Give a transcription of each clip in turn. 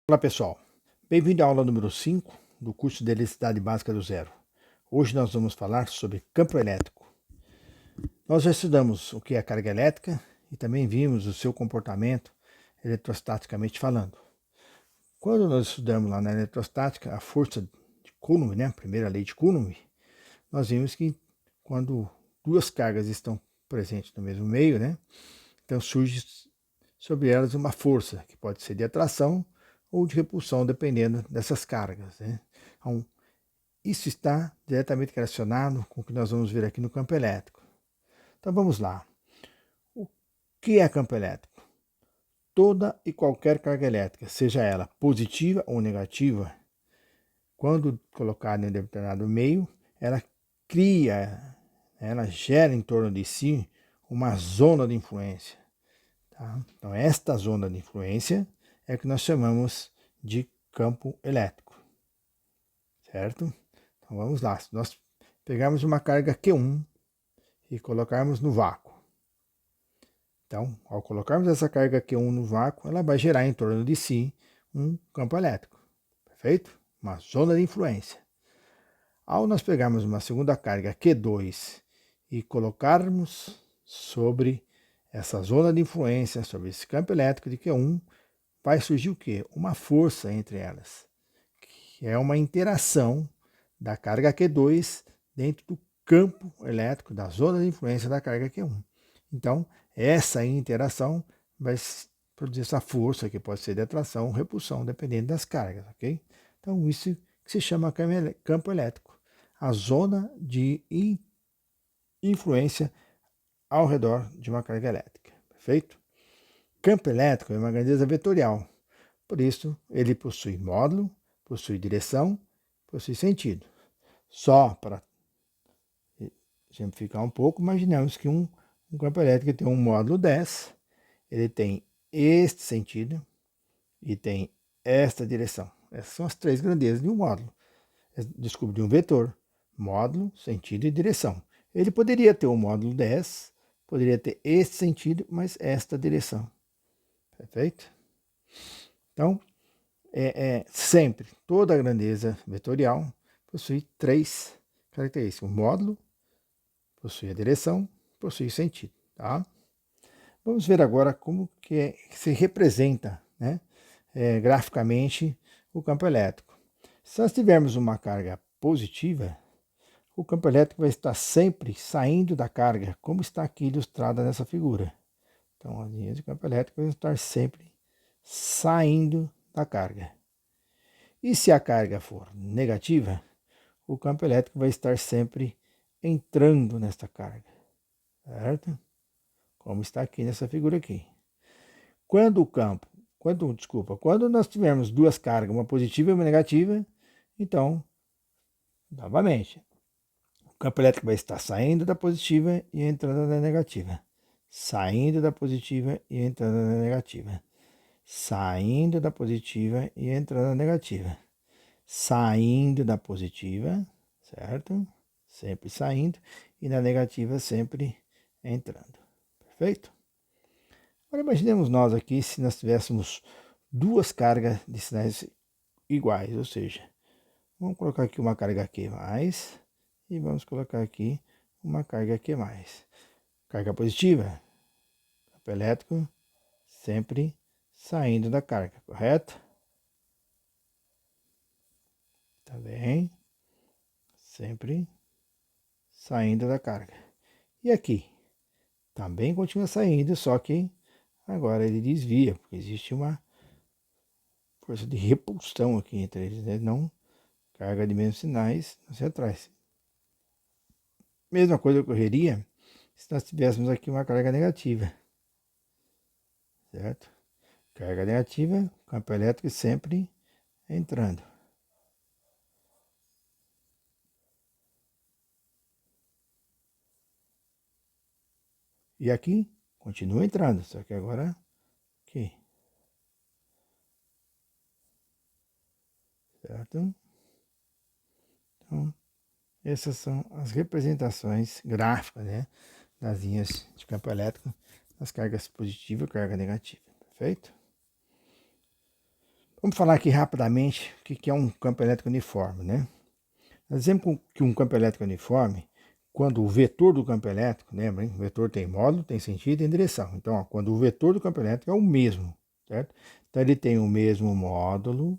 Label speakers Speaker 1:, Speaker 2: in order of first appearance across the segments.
Speaker 1: Olá pessoal, bem-vindo à aula número 5 do curso de Eletricidade Básica do Zero. Hoje nós vamos falar sobre campo elétrico. Nós já estudamos o que é carga elétrica e também vimos o seu comportamento eletrostaticamente falando. Quando nós estudamos lá na eletrostática a força de Coulomb, a primeira lei de Coulomb, nós vimos que quando duas cargas estão presentes no mesmo meio, então surge sobre elas uma força que pode ser de atração ou de repulsão, dependendo dessas cargas. Então, isso está diretamente relacionado com o que nós vamos ver aqui no campo elétrico. Então vamos lá. O que é campo elétrico? Toda e qualquer carga elétrica, seja ela positiva ou negativa, quando colocada em determinado meio, ela gera em torno de si uma zona de influência. Tá? Então esta zona de influência é que nós chamamos de campo elétrico, certo? Então vamos lá, se nós pegarmos uma carga Q1 e colocarmos no vácuo, então ao colocarmos essa carga Q1 no vácuo, ela vai gerar em torno de si um campo elétrico, perfeito? Uma zona de influência. Ao nós pegarmos uma segunda carga Q2 e colocarmos sobre essa zona de influência, sobre esse campo elétrico de Q1, vai surgir o quê? Uma força entre elas, que é uma interação da carga Q2 dentro do campo elétrico da zona de influência da carga Q1. Então, essa interação vai produzir essa força, que pode ser de atração ou repulsão, dependendo das cargas, ok? Então, isso que se chama campo elétrico, a zona de influência ao redor de uma carga elétrica, perfeito? Campo elétrico é uma grandeza vetorial, por isso ele possui módulo, possui direção, possui sentido. Só para exemplificar um pouco, imaginamos que um campo elétrico tem um módulo 10, ele tem este sentido e tem esta direção. Essas são as três grandezas de um módulo. Desculpe, de um vetor: módulo, sentido e direção. Ele poderia ter o módulo 10, poderia ter este sentido, mas esta direção. Perfeito? Então, sempre, toda a grandeza vetorial possui três características: o módulo, possui a direção, possui o sentido. Tá? Vamos ver agora como que se representa graficamente o campo elétrico. Se nós tivermos uma carga positiva, o campo elétrico vai estar sempre saindo da carga, como está aqui ilustrada nessa figura. Então, as linhas de campo elétrico vão estar sempre saindo da carga. E se a carga for negativa, o campo elétrico vai estar sempre entrando nesta carga, certo? Como está aqui nessa figura aqui. Quando nós tivermos duas cargas, uma positiva e uma negativa, então, novamente, o campo elétrico vai estar saindo da positiva e entrando na negativa. Saindo da positiva e entrando na negativa. Saindo da positiva e entrando na negativa. Saindo da positiva, certo? Sempre saindo, e na negativa sempre entrando. Perfeito? Agora imaginemos nós aqui se nós tivéssemos duas cargas de sinais iguais, ou seja, vamos colocar aqui uma carga Q+, e vamos colocar aqui uma carga Q+. Carga positiva, campo elétrico sempre saindo da carga, correto? Tá bem? Sempre saindo da carga. E aqui? Também continua saindo, só que agora ele desvia, porque existe uma força de repulsão aqui entre eles, não carga de mesmos sinais hacia atrás. Mesma coisa ocorreria se nós tivéssemos aqui uma carga negativa, certo? Carga negativa, campo elétrico sempre entrando. E aqui continua entrando, só que agora aqui. Certo? Então, essas são as representações gráficas, das linhas de campo elétrico, das cargas positivas e carga negativa. Perfeito? Vamos falar aqui rapidamente o que é um campo elétrico uniforme, né? Nós dizemos que um campo elétrico uniforme, quando o vetor do campo elétrico, lembra, hein? O vetor tem módulo, tem sentido e tem direção. Então, ó, quando o vetor do campo elétrico é o mesmo, certo? Então, ele tem o mesmo módulo,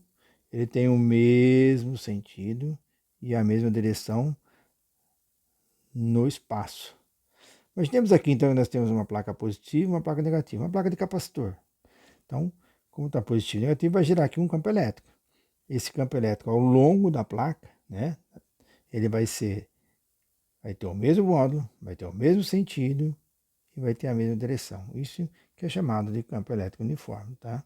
Speaker 1: ele tem o mesmo sentido e a mesma direção no espaço. Nós temos aqui, então, nós temos uma placa positiva e uma placa negativa, uma placa de capacitor. Então, como está positivo e negativo, vai gerar aqui um campo elétrico. Esse campo elétrico, ao longo da placa, né, ele vai ter o mesmo módulo, vai ter o mesmo sentido e vai ter a mesma direção. Isso que é chamado de campo elétrico uniforme, tá?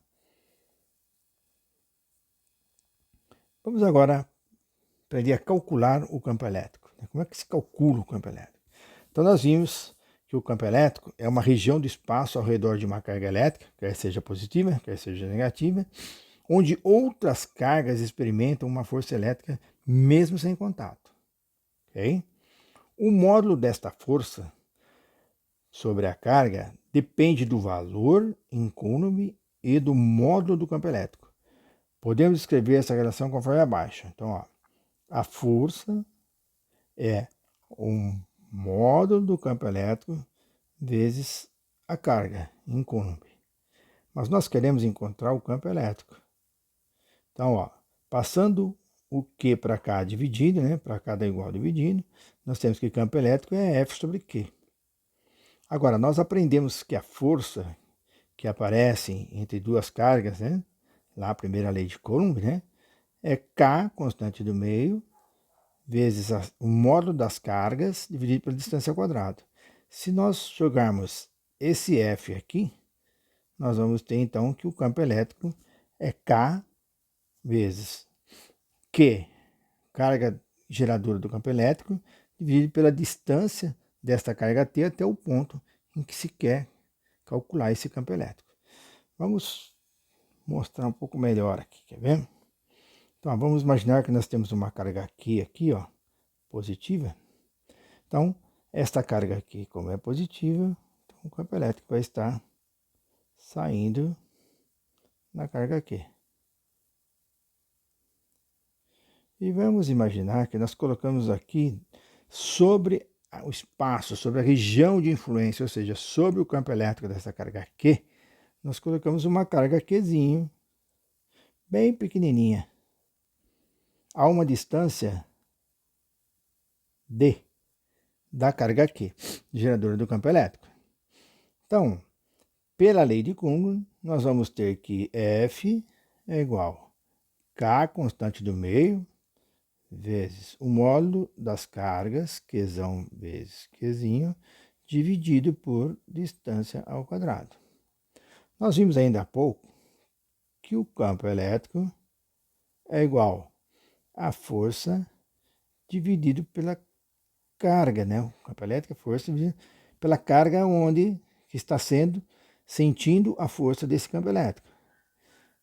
Speaker 1: Vamos agora aprender a calcular o campo elétrico. Como é que se calcula o campo elétrico? Então, nós vimos que o campo elétrico é uma região do espaço ao redor de uma carga elétrica, quer seja positiva, quer seja negativa, onde outras cargas experimentam uma força elétrica mesmo sem contato. Okay? O módulo desta força sobre a carga depende do valor incôlume e do módulo do campo elétrico. Podemos escrever essa relação conforme abaixo. Então, ó, a força é um módulo do campo elétrico vezes a carga incôlume. Mas nós queremos encontrar o campo elétrico. Então, ó, passando o Q para cá dividido, né? Para cada igual dividido, nós temos que campo elétrico é F sobre Q. Agora, nós aprendemos que a força que aparece entre duas cargas, né? Lá a primeira lei de Coulomb, né? É K, constante do meio, vezes o módulo das cargas dividido pela distância ao quadrado. Se nós jogarmos esse F aqui, nós vamos ter então que o campo elétrico é K vezes Q, carga geradora do campo elétrico, dividido pela distância desta carga T até o ponto em que se quer calcular esse campo elétrico. Vamos mostrar um pouco melhor aqui, quer ver? Então, vamos imaginar que nós temos uma carga Q aqui, ó, positiva. Então, esta carga aqui, como é positiva, então o campo elétrico vai estar saindo na carga Q. E vamos imaginar que nós colocamos aqui sobre o espaço, sobre a região de influência, ou seja, sobre o campo elétrico dessa carga Q, nós colocamos uma carga Qzinho, bem pequenininha, a uma distância D da carga Q, geradora do campo elétrico. Então, pela lei de Coulomb, nós vamos ter que F é igual a K, constante do meio, vezes o módulo das cargas, Qzão vezes Qzinho, dividido por distância ao quadrado. Nós vimos ainda há pouco que o campo elétrico é igual a força dividido pela carga, né? O campo elétrico é força dividido pela carga onde está sentindo a força desse campo elétrico.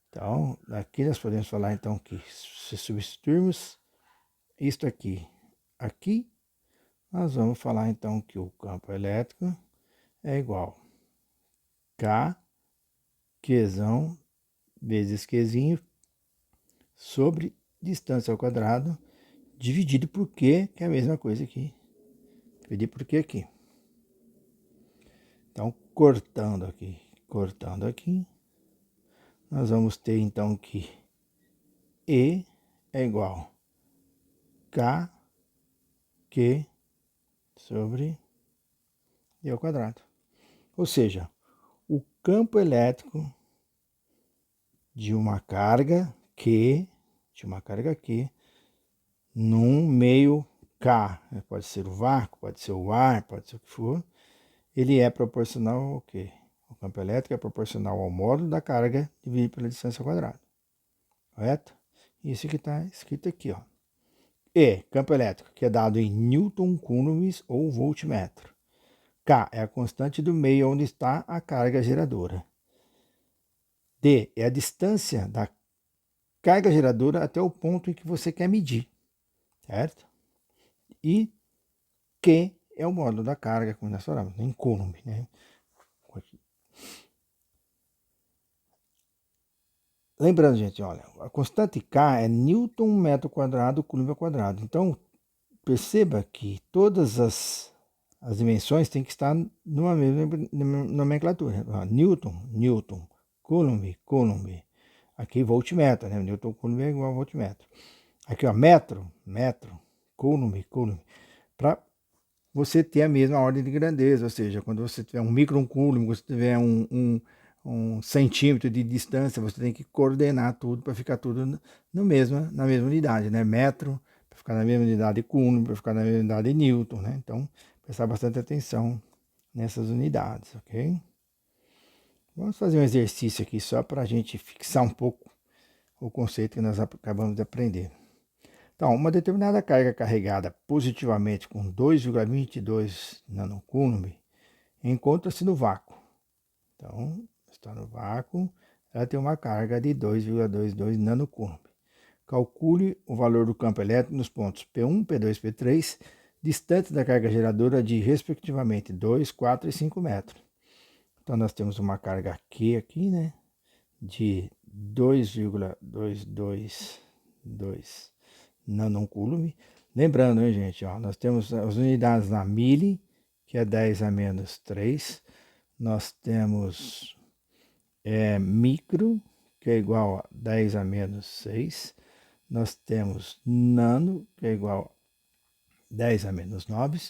Speaker 1: Então, aqui nós podemos falar então que se substituirmos isto aqui, nós vamos falar então que o campo elétrico é igual a K, Qzão vezes Qzinho sobre distância ao quadrado dividido por Q, que é a mesma coisa aqui. Dividir por Q aqui. Então, cortando aqui, nós vamos ter então que E é igual a K, Q sobre E ao quadrado. Ou seja, o campo elétrico de uma carga Q, num meio K, pode ser o vácuo, pode ser o ar, pode ser o que for, ele é proporcional ao quê? O campo elétrico é proporcional ao módulo da carga dividido pela distância ao quadrado. Correto? Isso que está escrito aqui, ó. E, campo elétrico, que é dado em Newton coulombs ou voltmetro. K é a constante do meio onde está a carga geradora. D é a distância da carga geradora até o ponto em que você quer medir, certo? E Q é o módulo da carga, como nós falamos, em Coulomb, né? lembrando, gente, olha, a constante K é Newton metro quadrado, Coulomb ao quadrado. Então, perceba que todas as dimensões têm que estar numa mesma nomenclatura. Newton, Newton, Coulomb, Coulomb. Aqui, voltmetro, né? Newton Coulomb é igual a voltmetro. Aqui, ó, metro, metro, Coulomb, Coulomb. Para você ter a mesma ordem de grandeza, ou seja, quando você tiver um microcoulomb, você tiver um centímetro de distância, você tem que coordenar tudo para ficar tudo na mesma unidade, né? Metro, para ficar na mesma unidade de Coulomb, para ficar na mesma unidade de Newton, né? Então, prestar bastante atenção nessas unidades, ok? Vamos fazer um exercício aqui só para a gente fixar um pouco o conceito que nós acabamos de aprender. Então, uma determinada carga carregada positivamente com 2,22 nanocoulomb encontra-se no vácuo. Então, está no vácuo, ela tem uma carga de 2,22 nanocoulomb. Calcule o valor do campo elétrico nos pontos P1, P2, P3, distantes da carga geradora de, respectivamente, 2, 4 e 5 metros. Então, nós temos uma carga Q aqui, né, de 2,222 nanocoulomb. Lembrando, hein, gente, ó, nós temos as unidades na mili, que é 10 a menos 3. Nós temos micro, que é igual a 10 a menos 6. Nós temos nano, que é igual a 10 a menos 9.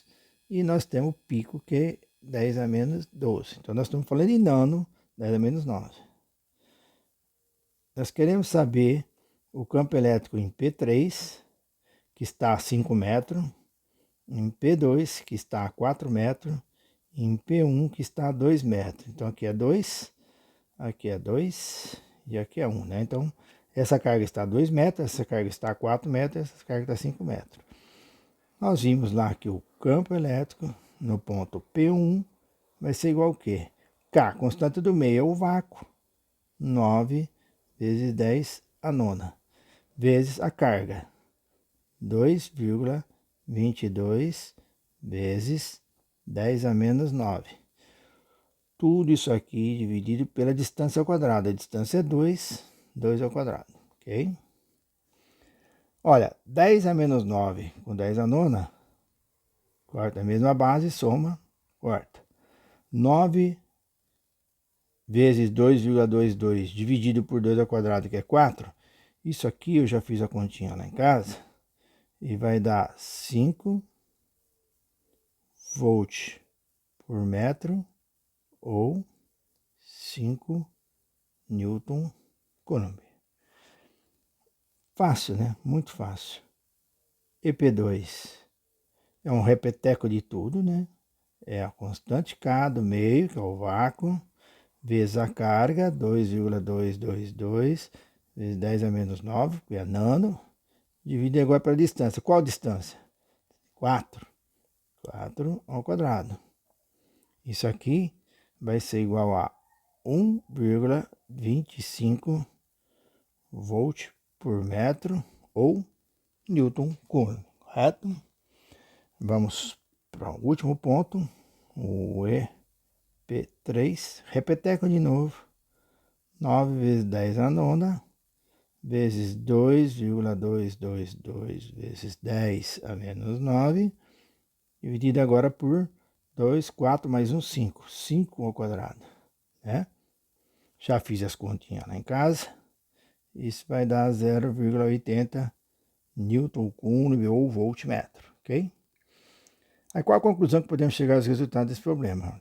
Speaker 1: E nós temos pico, que é 10 a menos 12. Então, nós estamos falando de nano, 10 a menos 9. Nós queremos saber o campo elétrico em P3, que está a 5 metros, em P2, que está a 4 metros, e em P1, que está a 2 metros. Então, aqui é 2 e aqui é 1, né? Então, essa carga está a 2 metros, essa carga está a 4 metros, essa carga está a 5 metros. Nós vimos lá que o campo elétrico no ponto P1 vai ser igual ao quê? K, constante do meio, é o vácuo, 9 vezes 10 a nona, vezes a carga, 2,22 vezes 10 a menos 9. Tudo isso aqui dividido pela distância ao quadrado. A distância é 2 ao quadrado, ok? Olha, 10 a menos 9 com 10 a nona, corta a mesma base, soma, corta. 9 vezes 2,22 dividido por 2 ao quadrado, que é 4. Isso aqui eu já fiz a continha lá em casa. E vai dar 5 volts por metro ou 5 Newton Coulomb. Fácil, né? Muito fácil. EP2 é um repeteco de tudo, né? É a constante K do meio, que é o vácuo, vezes a carga, 2,222 vezes 10 a menos 9, que é nano, dividido agora pela distância. Qual distância? 4. 4 ao quadrado. Isso aqui vai ser igual a 1,25 volt por metro ou Newton Coulomb, correto? Vamos para o último ponto, o EP3, repeteco de novo, 9 vezes 10 a nona, vezes 2,222 vezes 10 a menos 9, dividido agora por 2, 4 mais 1, 5. 5 ao quadrado, né? Já fiz as continhas lá em casa. Isso vai dar 0,80 Newton Coulomb ou voltmetro, ok? Aí qual a conclusão que podemos chegar aos resultados desse problema?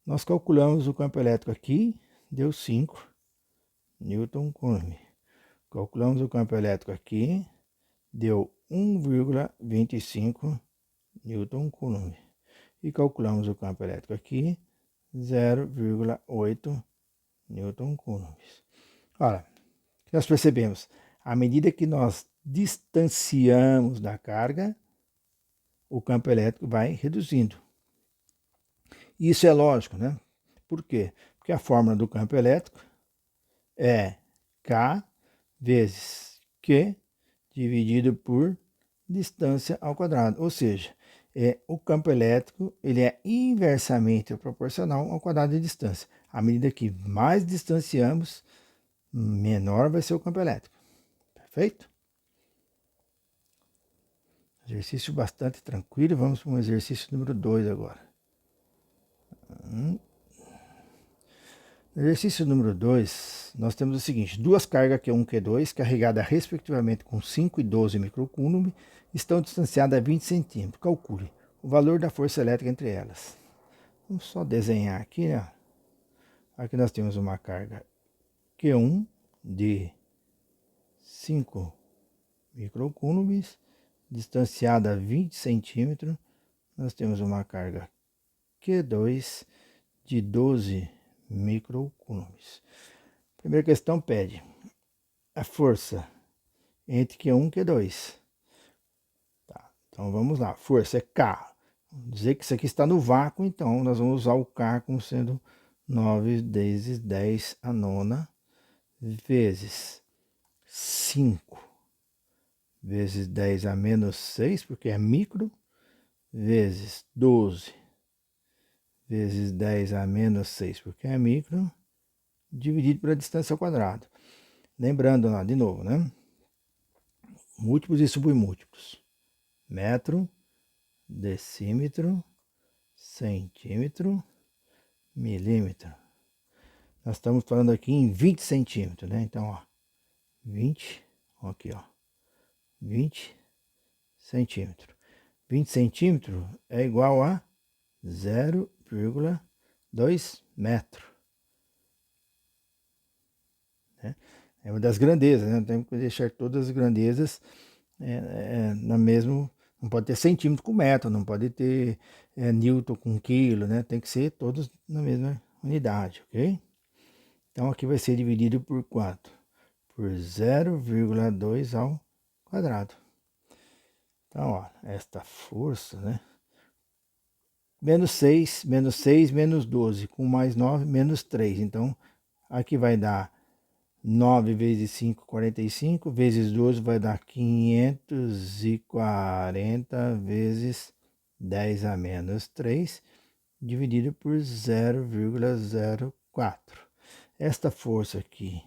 Speaker 1: Nós calculamos o campo elétrico aqui, deu 5 Newton Coulomb. Calculamos o campo elétrico aqui, deu 1,25 Newton Coulomb. E calculamos o campo elétrico aqui, 0,8 Newton Coulomb. Olha, nós percebemos, à medida que nós distanciamos da carga, o campo elétrico vai reduzindo. Isso é lógico, né? Por quê? Porque a fórmula do campo elétrico é K vezes Q dividido por distância ao quadrado. Ou seja, o campo elétrico ele é inversamente proporcional ao quadrado de distância. À medida que mais distanciamos, menor vai ser o campo elétrico. Perfeito? Exercício bastante tranquilo. Vamos para um exercício número 2 agora. No exercício número 2, nós temos o seguinte: duas cargas Q1 e Q2, carregadas respectivamente com 5 e 12 microcoulomb, estão distanciadas a 20 centímetros. Calcule o valor da força elétrica entre elas. Vamos só desenhar aqui, né? Aqui nós temos uma carga Q1 de 5 microcoulombs, distanciada a 20 centímetros. Nós temos uma carga Q2 de 12 microcoulombs. Primeira questão pede a força entre Q1 e Q2. Tá, então vamos lá, força é K. Vamos dizer que isso aqui está no vácuo, então nós vamos usar o K como sendo 9 vezes 10 a nona, vezes 5 vezes 10 a menos 6, porque é micro, vezes 12 vezes 10 a menos 6, porque é micro, dividido pela distância ao quadrado. Lembrando lá, de novo, né? Múltiplos e submúltiplos. Metro, decímetro, centímetro, milímetro. Nós estamos falando aqui em 20 centímetros, né? Então, ó, 20, aqui, ó, 20 centímetros. 20 centímetros é igual a 0,2 metro. Né? É uma das grandezas, né? Temos que deixar todas as grandezas na mesma. Não pode ter centímetro com metro, não pode ter newton com quilo, né? Tem que ser todos na mesma unidade, ok? Então aqui vai ser dividido por quanto? Por 0,2 ao quadrado. Então, ó, esta força, né? Menos 6, menos 12, com mais 9, menos 3. Então, aqui vai dar 9 vezes 5, 45, vezes 12 vai dar 540 vezes 10 a menos 3, dividido por 0,04. Esta força aqui,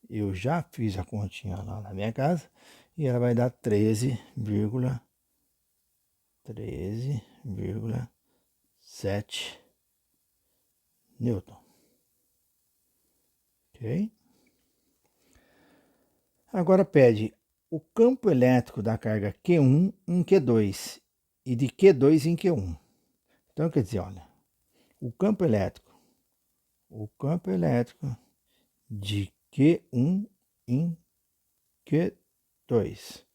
Speaker 1: eu já fiz a continha lá na minha casa, e ela vai dar 13,7 Newton. Ok? Agora pede o campo elétrico da carga Q1 em Q2 e de Q2 em Q1. Então, quer dizer, olha, o campo elétrico de Q1 em Q2. O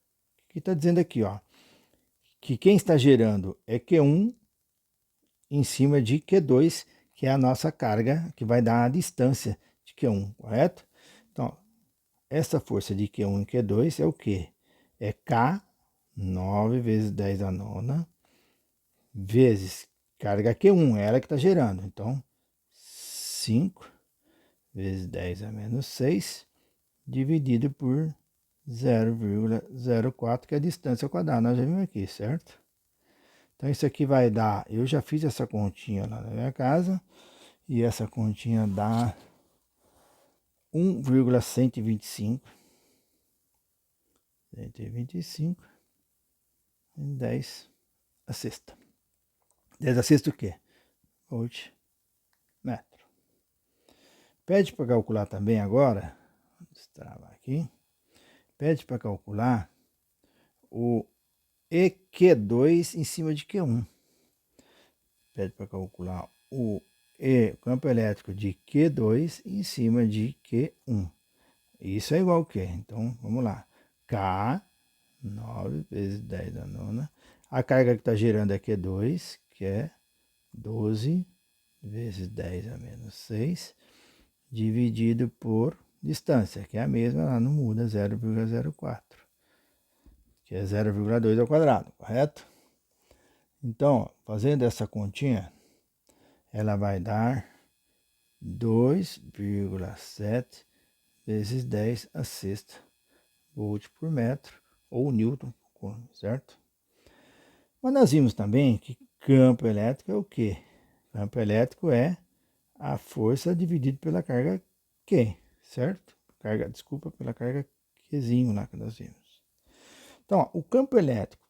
Speaker 1: que está dizendo aqui, ó? Que quem está gerando é Q1 em cima de Q2, que é a nossa carga, que vai dar a distância de Q1, correto? Então, essa força de Q1 em Q2 é o quê? É K, 9 vezes 10 a nona, vezes carga Q1, é ela que está gerando. Então, 5 vezes 10 a menos 6, dividido por 0,04, que é a distância ao quadrado. Nós já vimos aqui, certo? Então, isso aqui vai dar... Eu já fiz essa continha lá na minha casa, e essa continha dá 1,125. 125 em 10 a sexta. 10 a sexta o quê? Volt metro. Pede para calcular também agora, vou destravar aqui, pede para calcular o EQ2 em cima de Q1. Pede para calcular o campo elétrico de Q2 em cima de Q1. Isso é igual a quê? Então, vamos lá. K, 9 vezes 10 a nona. A carga que está gerando é Q2, que é 12 vezes 10 a menos 6, dividido por distância, que é a mesma, ela não muda, 0,04, que é 0,2 ao quadrado, correto? Então, fazendo essa continha, ela vai dar 2,7 vezes 10 a sexta volt por metro, ou newton, certo? Mas nós vimos também que campo elétrico é o quê? Campo elétrico é a força dividido pela carga Q, certo? Desculpa pela carga Qzinho lá que nós vimos. Então, ó, o campo elétrico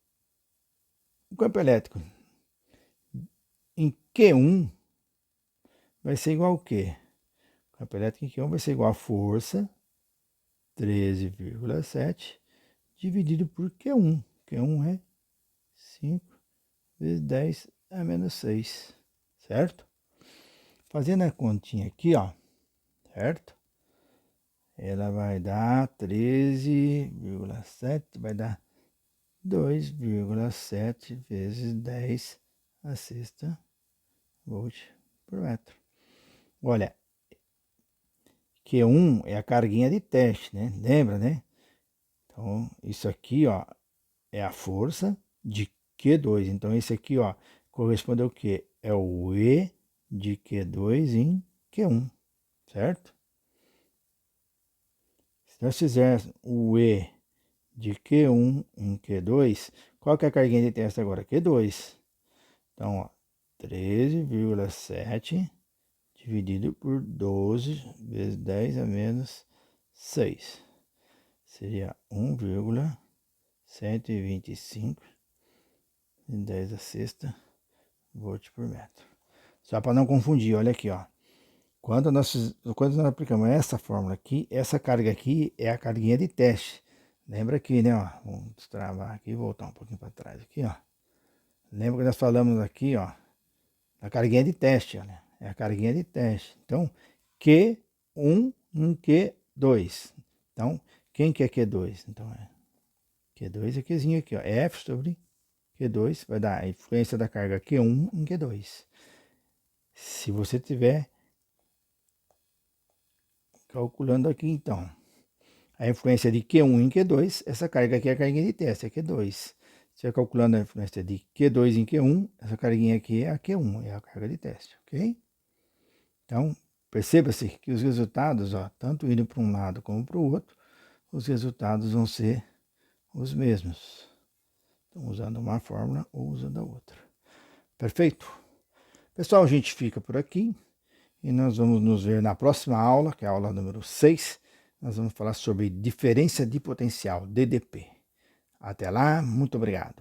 Speaker 1: em Q1 vai ser igual ao quê? O campo elétrico em Q1 vai ser igual a força 13,7 dividido por Q1. Q1 é 5 vezes 10 a menos 6, certo? Fazendo a continha aqui, ó, certo? Ela vai dar 13,7, vai dar 2,7 vezes 10 a sexta volt por metro. Olha, Q1 é a carguinha de teste, né? Lembra, né? Então, isso aqui, ó, é a força de Q2. Então, esse aqui, ó, corresponde ao quê? É o E de Q2 em Q1, certo? Se nós fizermos o E de Q1 em Q2, qual que é a carguinha de teste agora? Q2. Então, ó, 13,7 dividido por 12 vezes 10 a menos 6. Seria 1,125 e 10 a sexta volt por metro. Só para não confundir, olha aqui, ó. Quando nós aplicamos essa fórmula aqui, essa carga aqui é a carguinha de teste. Lembra aqui, né, ó? Vamos destravar aqui e voltar um pouquinho para trás aqui, ó. Lembra que nós falamos aqui, ó, a carguinha de teste, olha. É a carguinha de teste. Então, Q1 em Q2. Então, quem que é Q2? Então, Q2 é Qzinho aqui, ó. F sobre Q2 vai dar a influência da carga Q1 em Q2. Se você tiver calculando aqui, então, a influência de Q1 em Q2, essa carga aqui é a carguinha de teste, é Q2. Se você calculando a influência de Q2 em Q1, essa carguinha aqui é a Q1, é a carga de teste, ok? Então, perceba-se que os resultados, ó, tanto indo para um lado como para o outro, os resultados vão ser os mesmos. Então, usando uma fórmula ou usando a outra. Perfeito? Pessoal, a gente fica por aqui e nós vamos nos ver na próxima aula, que é a aula número 6. Nós vamos falar sobre diferença de potencial, DDP. Até lá, muito obrigado.